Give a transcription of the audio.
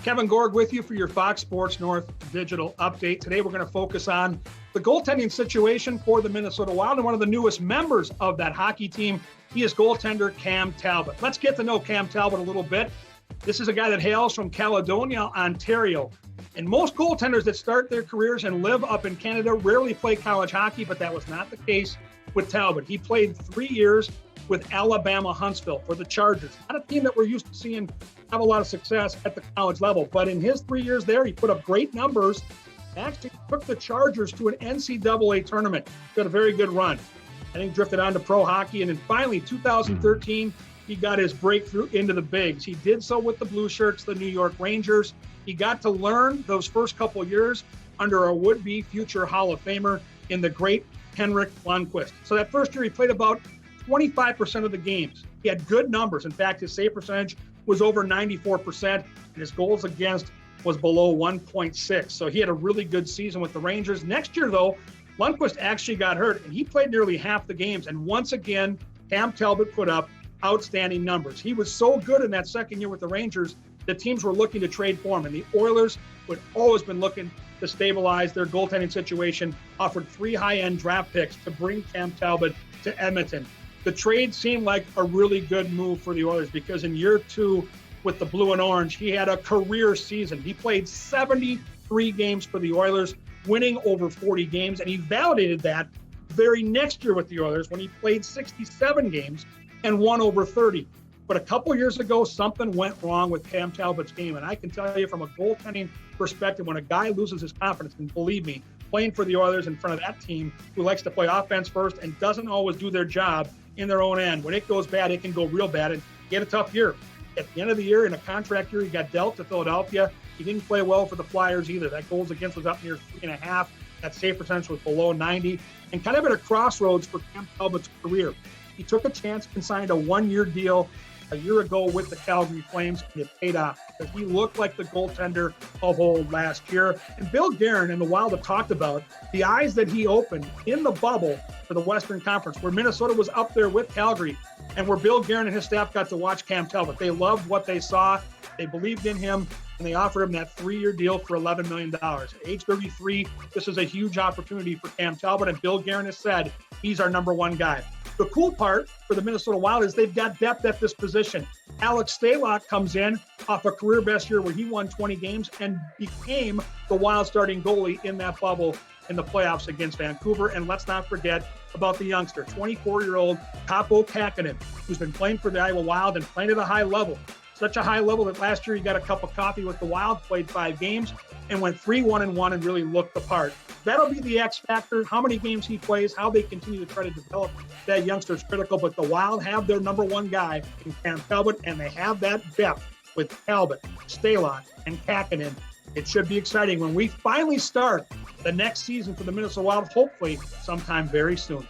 Kevin Gorg with you for your Fox Sports North digital update. Today we're going to focus on the goaltending situation for the Minnesota Wild and one of the newest members of that hockey team. He is goaltender Cam Talbot. Let's get to know Cam Talbot a little bit. This is a guy that hails from Caledonia, Ontario. And most goaltenders that start their careers and live up in Canada rarely play college hockey, but that was not the case with Talbot. He played 3 years with Alabama Huntsville for the Chargers. Not a team that we're used to seeing have a lot of success at the college level. But in his 3 years there, he put up great numbers. Actually took the Chargers to an NCAA tournament. Got a very good run. And he drifted on to pro hockey. And then finally, 2013, he got his breakthrough into the bigs. He did so with the Blue Shirts, the New York Rangers. He got to learn those first couple years under a would-be future Hall of Famer in the great Henrik Lundqvist. So that first year, he played about 25% of the games. He had good numbers. In fact, his save percentage was over 94%, and his goals against was below 1.6. So he had a really good season with the Rangers. Next year, though, Lundqvist actually got hurt, and he played nearly half the games. And once again, Cam Talbot put up outstanding numbers. He was so good in that second year with the Rangers that teams were looking to trade for him. And the Oilers, who had always been looking to stabilize their goaltending situation, offered 3 high-end draft picks to bring Cam Talbot to Edmonton. The trade seemed like a really good move for the Oilers because in year 2 with the blue and orange, he had a career season. He played 73 games for the Oilers, winning over 40 games, and he validated that very next year with the Oilers when he played 67 games and won over 30. But a couple years ago, something went wrong with Cam Talbot's game, and I can tell you from a goaltending perspective, when a guy loses his confidence, and believe me, playing for the Oilers in front of that team who likes to play offense first and doesn't always do their job in their own end. When it goes bad, it can go real bad, and he had a tough year. At the end of the year, in a contract year, he got dealt to Philadelphia. He didn't play well for the Flyers either. That goals against was up near 3.5. That save percentage was below 90. And kind of at a crossroads for Cam Talbot's career. He took a chance and signed a 1-year deal a year ago with the Calgary Flames, and it paid off because he looked like the goaltender of old last year. And Bill Guerin and the Wild have talked about the eyes that he opened in the bubble for the Western Conference, where Minnesota was up there with Calgary, and where Bill Guerin and his staff got to watch Cam Talbot. They loved what they saw. They believed in him, and they offered him that 3-year deal for $11 million. At age 33, this is a huge opportunity for Cam Talbot, and Bill Guerin has said he's our number 1 guy. The cool part for the Minnesota Wild is they've got depth at this position. Alex Stalock comes in off a career best year where he won 20 games and became the Wild starting goalie in that bubble in the playoffs against Vancouver. And let's not forget about the youngster, 24-year-old Kaapo Kähkönen, who's been playing for the Iowa Wild and playing at a high level. Such a high level that last year he got a cup of coffee with the Wild, played 5 games, and went 3-1-1 and really looked the part. That'll be the X factor. How many games he plays, how they continue to try to develop that youngster is critical. But the Wild have their number 1 guy in Cam Talbot, and they have that depth with Talbot, Stalock, and Kähkönen. It should be exciting when we finally start the next season for the Minnesota Wild, hopefully sometime very soon.